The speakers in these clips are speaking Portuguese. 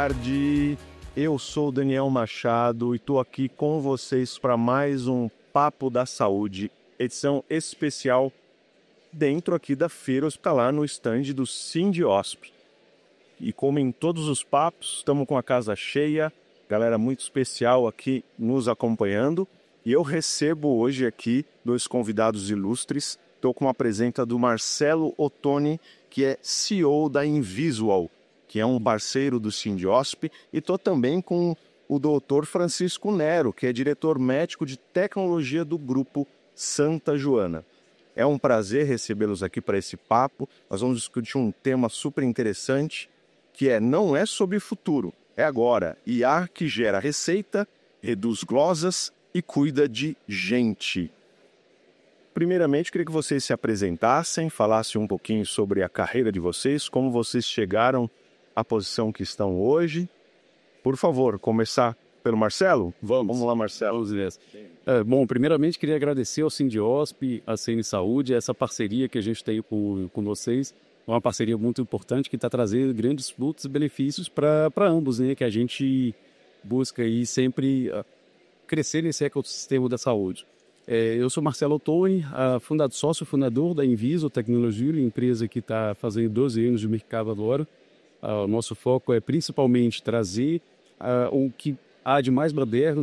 tarde. Eu sou o Daniel Machado e estou aqui com vocês para mais um Papo da Saúde, edição especial dentro aqui da Feira Hospitalar no stand do Sindiosp. E como em todos os papos, estamos com a casa cheia, galera muito especial aqui nos acompanhando. E eu recebo hoje aqui dois convidados ilustres. Estou com a presença do Marcelo Ottoni, que é CEO da Invisual, que é um parceiro do Sindiosp, e estou também com o Dr. Francisco Nero, que é diretor médico de tecnologia do Grupo Santa Joana. É um prazer recebê-los aqui para esse papo. Nós vamos discutir um tema super interessante, que não é sobre futuro, é agora. IA que gera receita, reduz glosas e cuida de gente. Primeiramente, queria que vocês se apresentassem, falassem um pouquinho sobre a carreira de vocês, como vocês chegaram à posição que estão hoje. Por favor, começar pelo Marcelo? Vamos lá, Marcelo. Vamos nessa. Bom, primeiramente queria agradecer ao Sindiosp, à CN Saúde, essa parceria que a gente tem com vocês. É uma parceria muito importante que está trazendo grandes frutos e benefícios para ambos, né? Que a gente busca aí sempre crescer nesse ecossistema da saúde. Eu sou Marcelo Ottoni, sócio fundador da Inviso Tecnologia, empresa que está fazendo 12 anos de mercado agora. O nosso foco é principalmente trazer o que há de mais moderno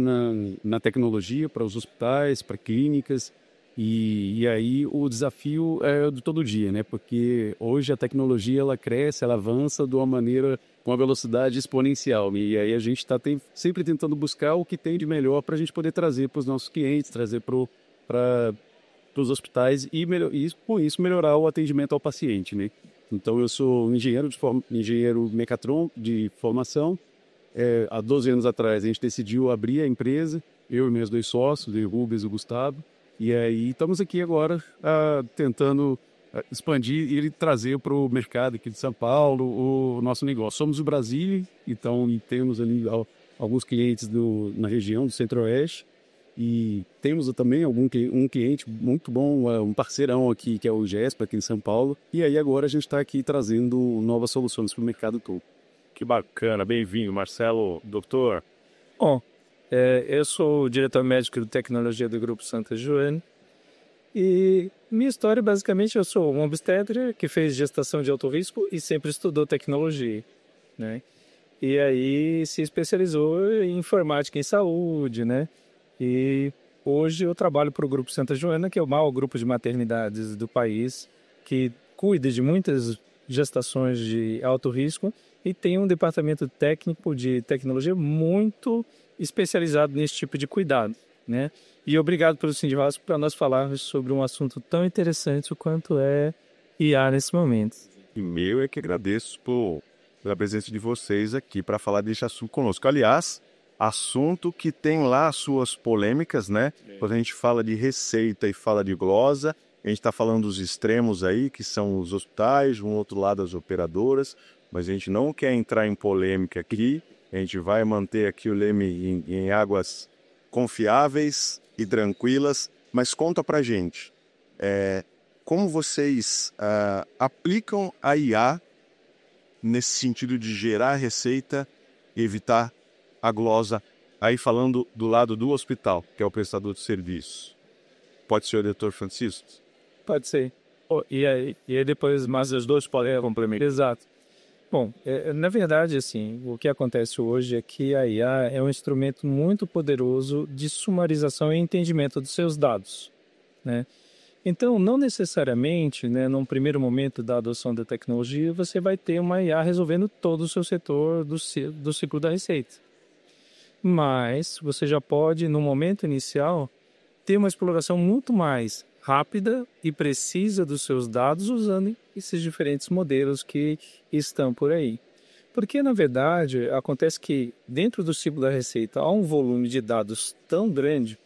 na tecnologia para os hospitais, para clínicas, e aí o desafio é de todo dia, né? Porque hoje a tecnologia ela cresce, ela avança de uma maneira, com uma velocidade exponencial, e aí a gente está sempre tentando buscar o que tem de melhor para a gente poder trazer para os nossos clientes, trazer para os hospitais e com isso melhorar o atendimento ao paciente, né? Então eu sou engenheiro mecatron de formação. Há 12 anos atrás a gente decidiu abrir a empresa, eu e meus dois sócios, o Rubens e o Gustavo, e aí estamos aqui agora tentando expandir e trazer para o mercado aqui de São Paulo o nosso negócio. Somos do Brasil, então temos ali alguns clientes na região do Centro-Oeste, e temos também um cliente muito bom, um parceirão aqui, que é o GESP, aqui em São Paulo. E aí agora a gente está aqui trazendo novas soluções para o mercado todo. Que bacana, bem-vindo, Marcelo. Doutor? Bom, eu sou o diretor médico de tecnologia do Grupo Santa Joana. E minha história, basicamente, eu sou um obstetra que fez gestação de alto risco e sempre estudou tecnologia, né? E aí se especializou em informática em saúde, né? E hoje eu trabalho para o Grupo Santa Joana, que é o maior grupo de maternidades do país, que cuida de muitas gestações de alto risco e tem um departamento técnico de tecnologia muito especializado nesse tipo de cuidado, né? E obrigado pelo Sindiosp para nós falarmos sobre um assunto tão interessante quanto é IA nesse momento. E eu que agradeço pela presença de vocês aqui para falar desse assunto conosco. Aliás, assunto que tem lá as suas polêmicas, né? Quando a gente fala de receita e fala de glosa, a gente está falando dos extremos aí, que são os hospitais, um outro lado as operadoras, mas a gente não quer entrar em polêmica aqui, a gente vai manter aqui o leme em águas confiáveis e tranquilas, mas conta pra gente, como vocês aplicam a IA nesse sentido de gerar receita e evitar a glosa, aí falando do lado do hospital, que é o prestador de serviço. Pode ser o doutor Francisco? Pode ser. E aí depois mais os dois podem complementar. Exato. Bom, na verdade, assim, o que acontece hoje é que a IA é um instrumento muito poderoso de sumarização e entendimento dos seus dados, né? Então, não necessariamente, né, num primeiro momento da adoção da tecnologia, você vai ter uma IA resolvendo todo o seu setor do ciclo da receita. Mas você já pode, no momento inicial, ter uma exploração muito mais rápida e precisa dos seus dados usando esses diferentes modelos que estão por aí. Porque, na verdade, acontece que dentro do ciclo da receita há um volume de dados tão grande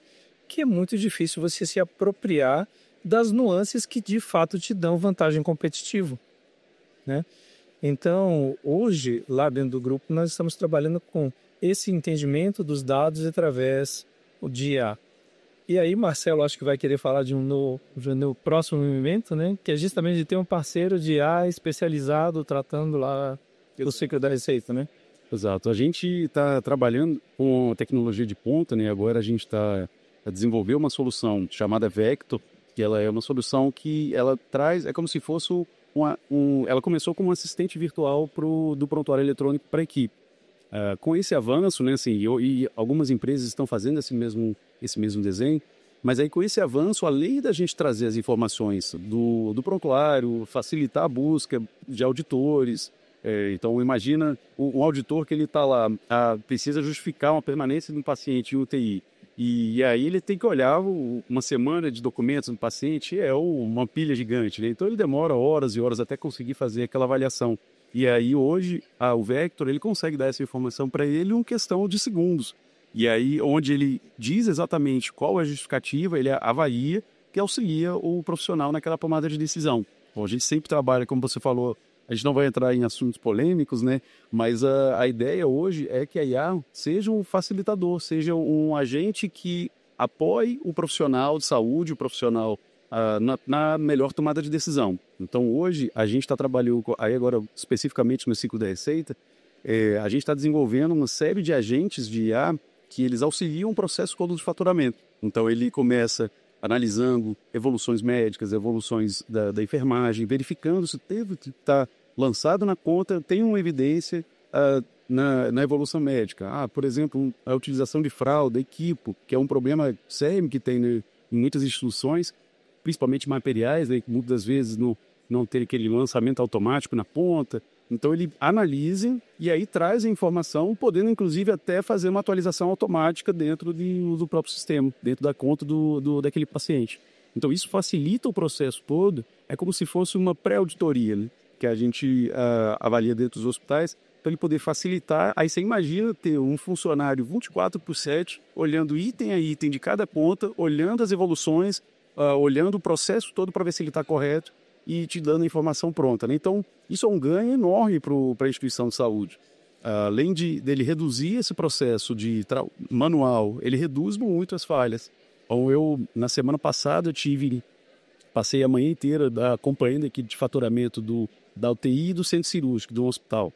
que é muito difícil você se apropriar das nuances que de fato te dão vantagem competitiva, né? Então, hoje, lá dentro do grupo, nós estamos trabalhando com esse entendimento dos dados através de IA. E aí, Marcelo, acho que vai querer falar no próximo momento, né? Que é justamente de ter um parceiro de IA especializado tratando lá do ciclo da receita, né? Exato. A gente está trabalhando com tecnologia de ponta, né? Agora a gente está a desenvolver uma solução chamada Vector, que ela é uma solução que ela traz, é como se fosse ela começou como um assistente virtual do prontuário eletrônico para a equipe. Com esse avanço, né, assim, e algumas empresas estão fazendo esse mesmo desenho, mas aí com esse avanço, além da gente trazer as informações do prontuário, facilitar a busca de auditores, então imagina um auditor que ele está lá, precisa justificar uma permanência de um paciente em UTI, e aí ele tem que olhar uma semana de documentos do paciente, uma pilha gigante, né? Então ele demora horas e horas até conseguir fazer aquela avaliação. E aí hoje o Vector ele consegue dar essa informação para ele em uma questão de segundos. E aí onde ele diz exatamente qual é a justificativa, ele avalia, que auxilia o profissional naquela tomada de decisão. Bom, a gente sempre trabalha, como você falou, a gente não vai entrar em assuntos polêmicos, né? Mas a ideia hoje é que a IA seja um facilitador, seja um agente que apoie o profissional de saúde, o profissional na melhor tomada de decisão. Então, hoje, a gente está trabalhando, aí agora especificamente no ciclo da receita, a gente está desenvolvendo uma série de agentes de IA que eles auxiliam o processo todo de faturamento. Então, ele começa analisando evoluções médicas, evoluções da enfermagem, verificando se teve que estar lançado na conta, tem uma evidência na evolução médica. Por exemplo, a utilização de fralda, equipo, que é um problema sério que tem em muitas instituições, principalmente materiais, né, que muitas vezes não tem aquele lançamento automático na ponta. Então ele analisa e aí traz a informação, podendo inclusive até fazer uma atualização automática dentro do próprio sistema, dentro da conta daquele paciente. Então isso facilita o processo todo, é como se fosse uma pré-auditoria, né, que a gente avalia dentro dos hospitais, para ele poder facilitar. Aí você imagina ter um funcionário 24/7, olhando item a item de cada ponta, olhando as evoluções, olhando o processo todo para ver se ele está correto e te dando a informação pronta, né? Então, isso é um ganho enorme para a instituição de saúde. Além dele reduzir esse processo manual, ele reduz muito as falhas. Então, na semana passada, passei a manhã inteira acompanhando a equipe de faturamento da UTI e do centro cirúrgico do hospital.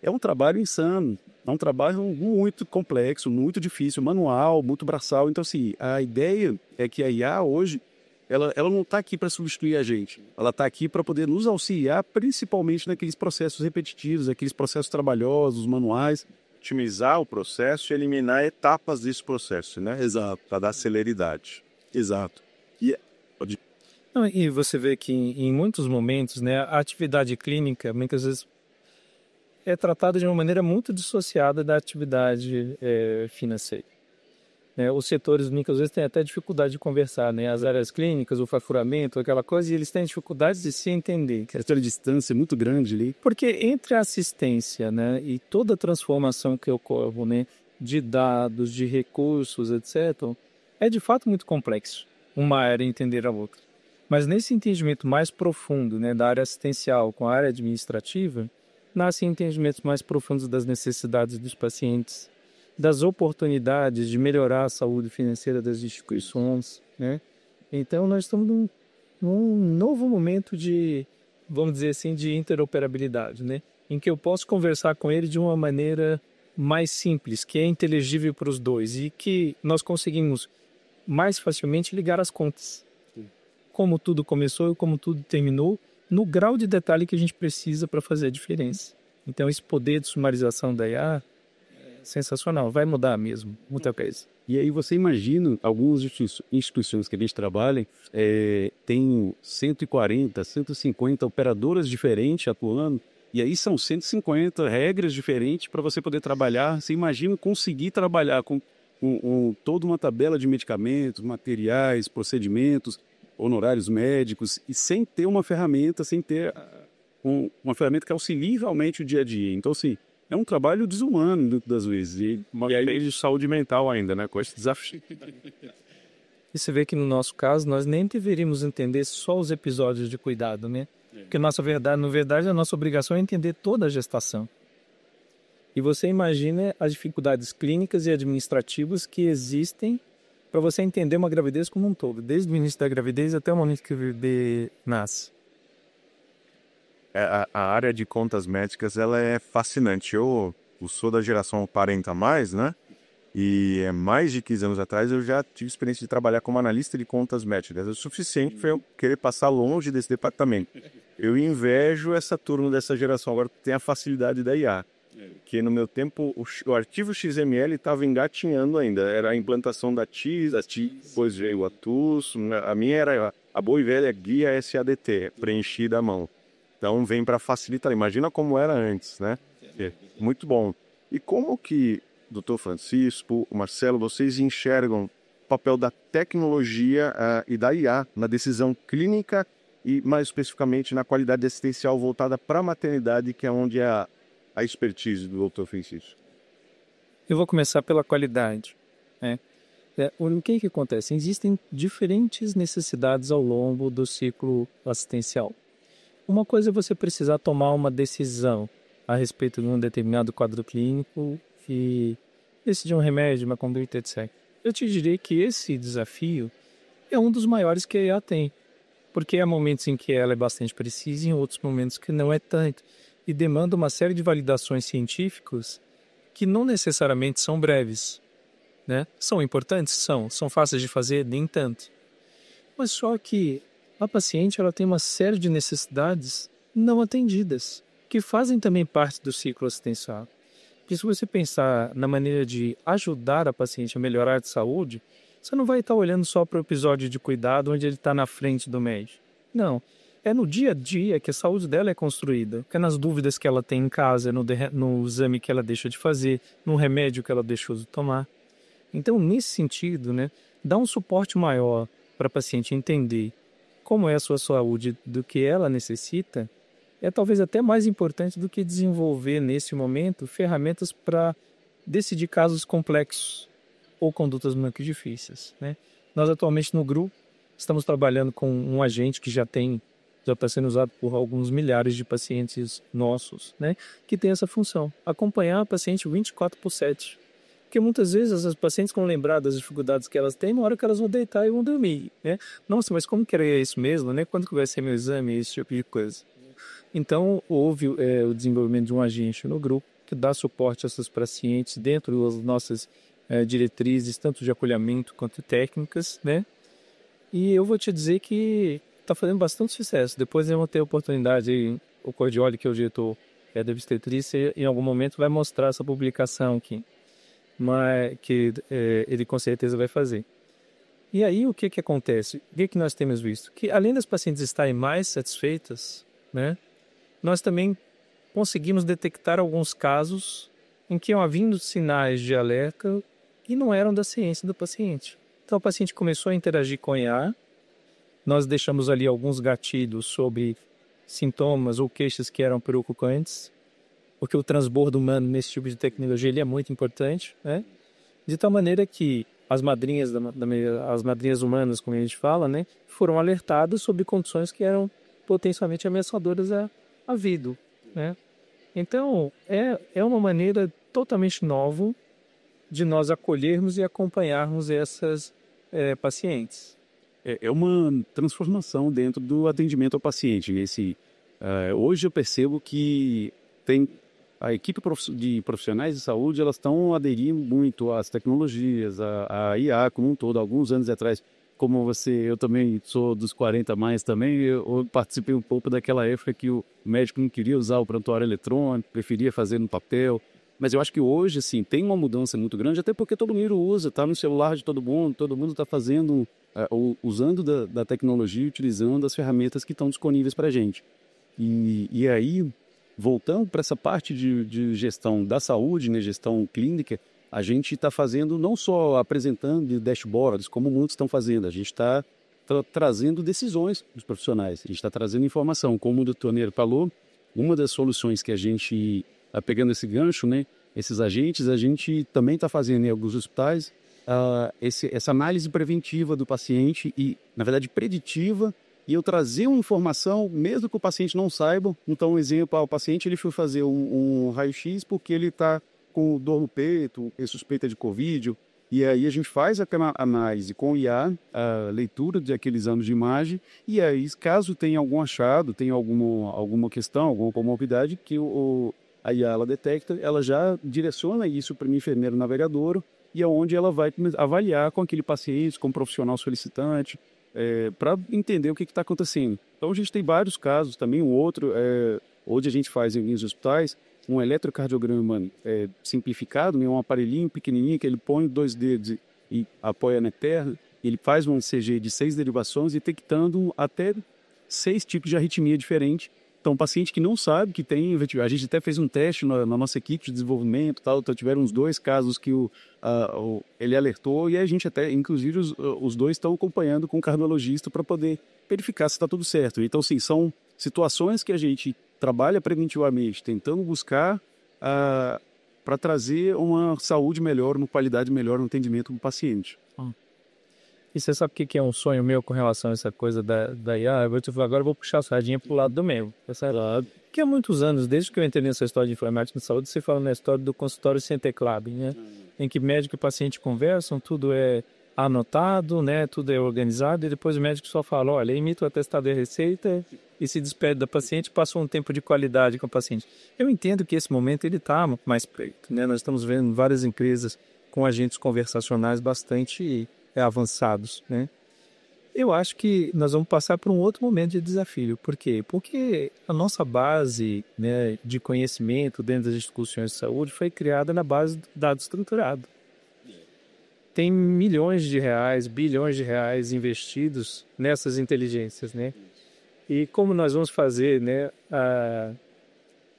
É um trabalho insano, é um trabalho muito complexo, muito difícil, manual, muito braçal. Então, assim, a ideia é que a IA hoje, ela não está aqui para substituir a gente. Ela está aqui para poder nos auxiliar, principalmente naqueles processos repetitivos, aqueles processos trabalhosos, manuais. Otimizar o processo e eliminar etapas desse processo, né? Exato. Para dar celeridade. Exato. E você vê que em muitos momentos, né, a atividade clínica, muitas vezes, é tratada de uma maneira muito dissociada da atividade financeira. Os setores muitas vezes têm até dificuldade de conversar, né? As áreas clínicas, o faturamento, aquela coisa, e eles têm dificuldades de se entender. Aquela distância muito grande ali. Porque entre a assistência, né, e toda a transformação que ocorre, né, de dados, de recursos, etc., é de fato muito complexo uma área entender a outra. Mas nesse entendimento mais profundo, né, da área assistencial com a área administrativa, nascem entendimentos mais profundos das necessidades dos pacientes, das oportunidades de melhorar a saúde financeira das instituições, né? Então, nós estamos num novo momento de, vamos dizer assim, de interoperabilidade, né? Em que eu posso conversar com ele de uma maneira mais simples, que é inteligível para os dois e que nós conseguimos mais facilmente ligar as contas. Como tudo começou e como tudo terminou, no grau de detalhe que a gente precisa para fazer a diferença. Então, esse poder de sumarização da IA é sensacional, vai mudar mesmo, muita coisa. E aí você imagina, algumas instituições que a gente trabalha tem 140, 150 operadoras diferentes atuando, e aí são 150 regras diferentes para você poder trabalhar. Você imagina conseguir trabalhar com toda uma tabela de medicamentos, materiais, procedimentos, honorários médicos, e sem ter uma ferramenta, uma ferramenta que auxilie realmente o dia a dia. Então, assim, é um trabalho desumano, muitas das vezes. E aí de saúde mental ainda, né? Com esse desafio. E você vê que no nosso caso, nós nem deveríamos entender só os episódios de cuidado, né? Porque na verdade, a nossa obrigação é entender toda a gestação. E você imagina as dificuldades clínicas e administrativas que existem para você entender uma gravidez como um todo, desde o início da gravidez até o momento que o bebê nasce. A área de contas médicas, ela é fascinante. Eu eu sou da geração 40 a mais, né? E mais de 15 anos atrás eu já tive experiência de trabalhar como analista de contas métricas. O suficiente para eu querer passar longe desse departamento. Eu invejo essa turma dessa geração agora que tem a facilidade da IA. Que no meu tempo o arquivo XML estava engatinhando ainda. Era a implantação da TIS, depois veio a TUS. A minha era a boa e velha guia SADT, preenchida à mão. Então vem para facilitar. Imagina como era antes, né? Muito bom. E como que, Dr. Francisco, Marcelo, vocês enxergam o papel da tecnologia e da IA na decisão clínica e, mais especificamente, na qualidade assistencial voltada para a maternidade, que é onde é a expertise do Dr. Francisco? Eu vou começar pela qualidade, né? O que acontece? Existem diferentes necessidades ao longo do ciclo assistencial. Uma coisa é você precisar tomar uma decisão a respeito de um determinado quadro clínico e decidir um remédio, uma conduta, etc. Eu te direi que esse desafio é um dos maiores que a IA tem, porque há momentos em que ela é bastante precisa e em outros momentos que não é tanto, e demanda uma série de validações científicas que não necessariamente são breves, né? São importantes? São fáceis de fazer? Nem tanto. Mas só que a paciente ela tem uma série de necessidades não atendidas, que fazem também parte do ciclo assistencial. Porque se você pensar na maneira de ajudar a paciente a melhorar de saúde, você não vai estar olhando só para o episódio de cuidado onde ele está na frente do médico. Não. É no dia a dia que a saúde dela é construída. É nas dúvidas que ela tem em casa, no exame que ela deixa de fazer, no remédio que ela deixou de tomar. Então, nesse sentido, né, dá um suporte maior para a paciente entender como é a sua saúde, do que ela necessita, é talvez até mais importante do que desenvolver, nesse momento, ferramentas para decidir casos complexos ou condutas muito difíceis, né? Nós, atualmente, no grupo, estamos trabalhando com um agente que já está sendo usado por alguns milhares de pacientes nossos, né? Que tem essa função, acompanhar a paciente 24/7. Porque muitas vezes as pacientes vão lembrar das dificuldades que elas têm na hora que elas vão deitar e vão dormir, né? Nossa, mas como que era isso mesmo, né? Quando que vai ser meu exame, esse tipo de coisa. Então, houve o desenvolvimento de um agente no grupo que dá suporte a essas pacientes dentro das nossas diretrizes, tanto de acolhimento quanto técnicas, né? E eu vou te dizer que está fazendo bastante sucesso. Depois eu vou ter a oportunidade, o Cordioli, que é o diretor da obstetrícia, em algum momento vai mostrar essa publicação aqui, mas que ele com certeza vai fazer. E aí o que acontece? O que nós temos visto? Que além das pacientes estarem mais satisfeitas, né, nós também conseguimos detectar alguns casos em que iam havindo sinais de alerta que não eram da ciência do paciente. Então o paciente começou a interagir com a IA, nós deixamos ali alguns gatilhos sobre sintomas ou queixas que eram preocupantes, porque o transbordo humano nesse tipo de tecnologia ele é muito importante, né? De tal maneira que as madrinhas, as madrinhas humanas, como a gente fala, né, foram alertadas sobre condições que eram potencialmente ameaçadoras à vida, né? Então, é uma maneira totalmente nova de nós acolhermos e acompanharmos essas pacientes. É uma transformação dentro do atendimento ao paciente. Hoje eu percebo que tem a equipe de profissionais de saúde, elas estão aderindo muito às tecnologias, à IA como um todo. Alguns anos atrás, como eu também sou dos 40 a mais também, eu participei um pouco daquela época que o médico não queria usar o prontuário eletrônico, preferia fazer no papel. Mas eu acho que hoje, assim, tem uma mudança muito grande, até porque todo mundo usa, está no celular de todo mundo está fazendo, usando da tecnologia, utilizando as ferramentas que estão disponíveis para a gente. E aí, voltando para essa parte de gestão da saúde, né, gestão clínica, a gente está fazendo, não só apresentando dashboards, como muitos estão fazendo, a gente está trazendo decisões dos profissionais, a gente está trazendo informação. Como o doutor Neiro falou, uma das soluções que a gente, pegando esse gancho, né, esses agentes, a gente também está fazendo em alguns hospitais essa análise preventiva do paciente e, na verdade, preditiva, e eu trazer uma informação, mesmo que o paciente não saiba. Então, um exemplo, o paciente ele foi fazer um raio-x porque ele está com dor no peito, é suspeita de Covid, e aí a gente faz aquela análise com IA, a leitura daqueles anos de imagem, e aí, caso tenha algum achado, tenha alguma questão, alguma comorbidade, que a IA ela detecta, ela já direciona isso para o enfermeiro navegador e é onde ela vai avaliar com aquele paciente, com o profissional solicitante, para entender o que está acontecendo. Então a gente tem vários casos também, um outro, hoje a gente faz em alguns hospitais, um eletrocardiograma simplificado, né, um aparelhinho pequenininho que ele põe 2 dedos e apoia na perna, ele faz um ECG de 6 derivações, detectando até 6 tipos de arritmia diferentes. Então, paciente que não sabe que tem, a gente até fez um teste na nossa equipe de desenvolvimento, tal, então tiveram uns 2 casos que ele alertou e a gente até, inclusive, os 2 estão acompanhando com o cardiologista para poder verificar se está tudo certo. Então, sim, são situações que a gente trabalha preventivamente, tentando buscar para trazer uma saúde melhor, uma qualidade melhor no atendimento do paciente. E você sabe o que é um sonho meu com relação a essa coisa da IA? Agora eu vou puxar a sardinha pro lado do meu. Que há muitos anos, desde que eu entrei nessa história de informática de saúde, você fala na história do consultório sem teclado, né? Em que médico e paciente conversam, tudo é anotado, né? Tudo é organizado e depois o médico só fala, olha, imita o atestado e a receita e se despede da paciente, passou um tempo de qualidade com a paciente. Eu entendo que esse momento ele está mais perto, né? Nós estamos vendo várias empresas com agentes conversacionais bastante avançados, né? Eu acho que nós vamos passar por um outro momento de desafio. Por quê? Porque a nossa base, né, de conhecimento dentro das instituições de saúde foi criada na base do dado estruturado. Tem milhões de reais, bilhões de reais investidos nessas inteligências, né? E como nós vamos fazer, né,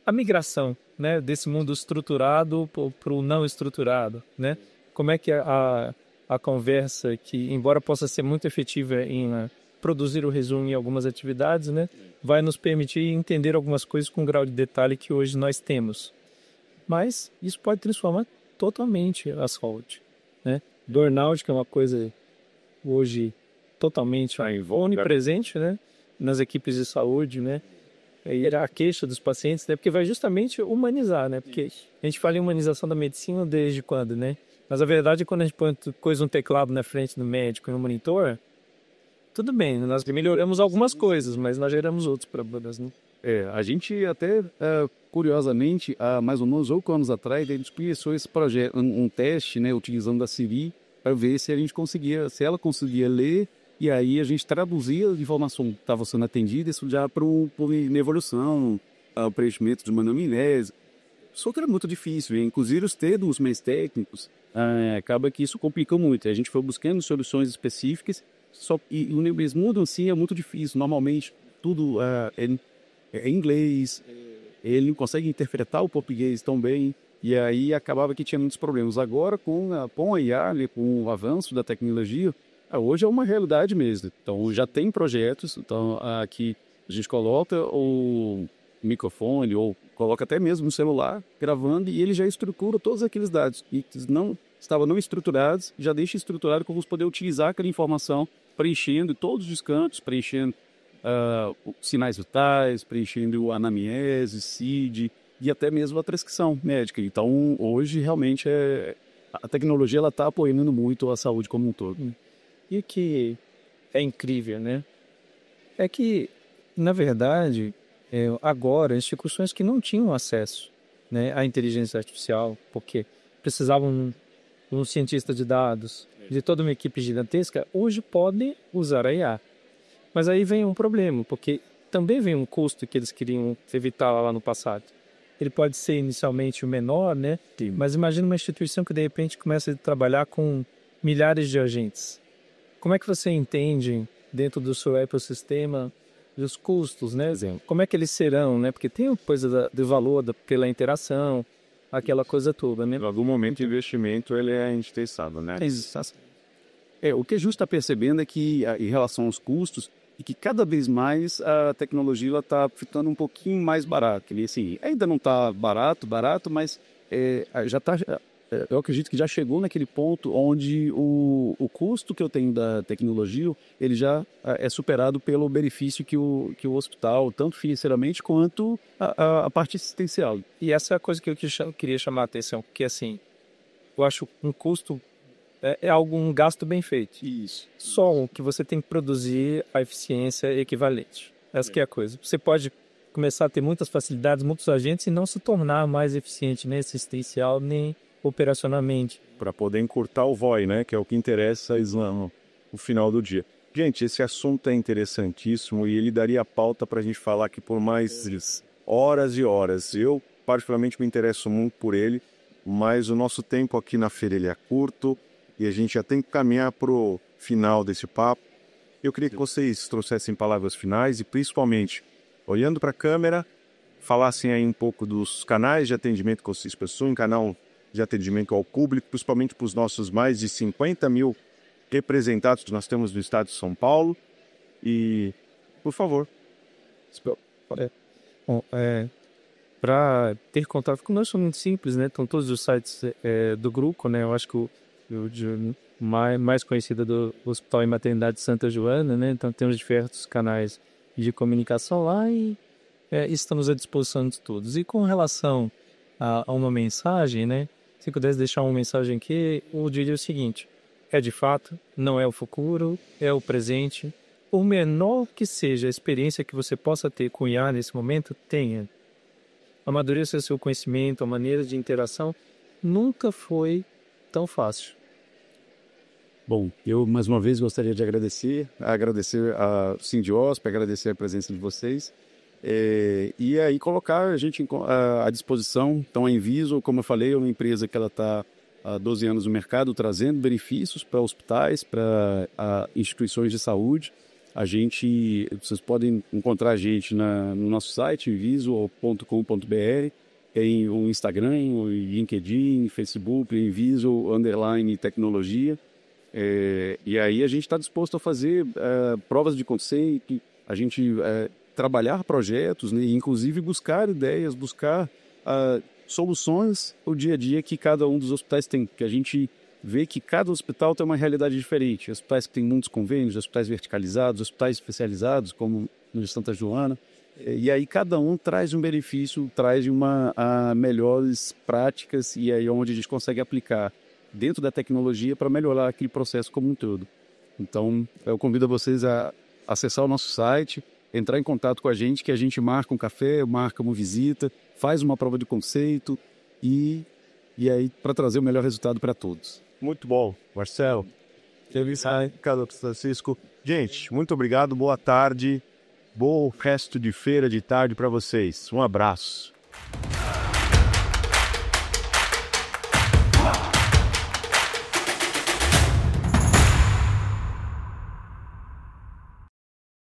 a migração, né, desse mundo estruturado para o não estruturado, né? Como é que a conversa, que embora possa ser muito efetiva em produzir o resumo em algumas atividades, né, vai nos permitir entender algumas coisas com um grau de detalhe que hoje nós temos. Mas isso pode transformar totalmente a saúde, né? Burnout, que é uma coisa hoje totalmente onipresente, né, nas equipes de saúde, né? E era a queixa dos pacientes, né? Porque vai justamente humanizar, né? Porque a gente fala em humanização da medicina desde quando, né? Mas a verdade é que quando a gente põe um teclado na frente do médico e no monitor, tudo bem, nós melhoramos algumas coisas, mas nós geramos outros problemas, né? A gente até, curiosamente, há mais ou menos 8 anos atrás, a gente começou esse projeto, um teste, né, utilizando a Siri, para ver se se ela conseguia ler, e aí a gente traduzia a informação que estava sendo atendida, isso já para uma evolução, o preenchimento de uma anamnese. Só que era muito difícil, inclusive os termos mais técnicos, acaba que isso complica muito. A gente foi buscando soluções específicas, e o mundo em si é muito difícil. Normalmente, tudo é em inglês, ele não consegue interpretar o português tão bem, e aí acabava que tinha muitos problemas. Agora, com a IA, com o avanço da tecnologia, hoje é uma realidade mesmo. Então, já tem projetos, então aqui a gente coloca o microfone ou coloca até mesmo no celular gravando e ele já estrutura todos aqueles dados que estavam não estruturados, já deixa estruturado como poder utilizar aquela informação preenchendo todos os cantos, preenchendo sinais vitais, preenchendo anamnese, CID e até mesmo a prescrição médica. Então hoje realmente a tecnologia ela está apoiando muito a saúde como um todo. E o que é incrível, né? É que, na verdade, agora, instituições que não tinham acesso, né, à inteligência artificial, porque precisavam de um cientista de dados, de toda uma equipe gigantesca, hoje podem usar a IA. Mas aí vem um problema, porque também vem um custo que eles queriam evitar lá no passado. Ele pode ser inicialmente o menor, né? Sim. Mas imagina uma instituição que de repente começa a trabalhar com milhares de agentes. Como é que você entende dentro do seu ecossistema os custos, né? Como é que eles serão, né? Porque tem a coisa do valor pela interação, aquela coisa toda, né? Em algum momento o investimento ele é intensado, né? O que a gente está percebendo é que, em relação aos custos, e que cada vez mais a tecnologia está ficando um pouquinho mais barata. E, assim, ainda não está barato, mas já está... Eu acredito que já chegou naquele ponto onde o custo que eu tenho da tecnologia, ele já é superado pelo benefício que o hospital, tanto financeiramente quanto a parte assistencial. E essa é a coisa que eu queria chamar a atenção, porque assim, eu acho um custo é um gasto bem feito. Isso. Só que você tem que produzir a eficiência equivalente. Essa que é a coisa. Você pode começar a ter muitas facilidades, muitos agentes e não se tornar mais eficiente, nem assistencial, nem operacionalmente. Para poder encurtar o VOI, né? Que é o que interessa a Islã no final do dia. Gente, esse assunto é interessantíssimo e ele daria pauta para a gente falar aqui por mais horas e horas. Eu, particularmente, me interesso muito por ele, mas o nosso tempo aqui na feira ele é curto e a gente já tem que caminhar para o final desse papo. Eu queria que vocês trouxessem palavras finais e, principalmente, olhando para a câmera, falassem aí um pouco dos canais de atendimento que vocês possuem, canal de atendimento ao público, principalmente para os nossos mais de 50 mil representados que nós temos no estado de São Paulo. E, por favor. Bom, para ter contato conosco é muito simples, né? Estão todos os sites do grupo, né? Eu acho que o mais conhecido do Hospital e Maternidade Santa Joana, né? Então temos diversos canais de comunicação lá e estamos à disposição de todos. E com relação a uma mensagem, né? Se pudesse deixar uma mensagem aqui, eu diria o seguinte: é de fato, não é o futuro, é o presente. Por menor que seja a experiência que você possa ter com IA nesse momento, tenha. Amadureça seu conhecimento, a maneira de interação, nunca foi tão fácil. Bom, eu mais uma vez gostaria de agradecer a Sindiosp, agradecer a presença de vocês e aí colocar a gente à disposição. Então a Inviso, como eu falei, é uma empresa que ela está há 12 anos no mercado, trazendo benefícios para hospitais, para instituições de saúde. Vocês podem encontrar a gente no nosso site, inviso.com.br, em o Instagram, o LinkedIn, Facebook, Inviso_tecnologia. E aí a gente está disposto a fazer provas de conceito, a gente trabalhar projetos, né, inclusive buscar ideias, buscar soluções o dia a dia que cada um dos hospitais tem, que a gente vê que cada hospital tem uma realidade diferente. Hospitais que têm muitos convênios, hospitais verticalizados, hospitais especializados, como no de Santa Joana. E aí cada um traz um benefício, traz melhores práticas e aí onde a gente consegue aplicar dentro da tecnologia para melhorar aquele processo como um todo. Então, eu convido vocês a acessar o nosso site, entrar em contato com a gente, que a gente marca um café, marca uma visita, faz uma prova de conceito e aí para trazer o melhor resultado para todos. Muito bom, Marcelo. Ricardo Francisco. Gente, muito obrigado, boa tarde, bom resto de feira de tarde para vocês. Um abraço.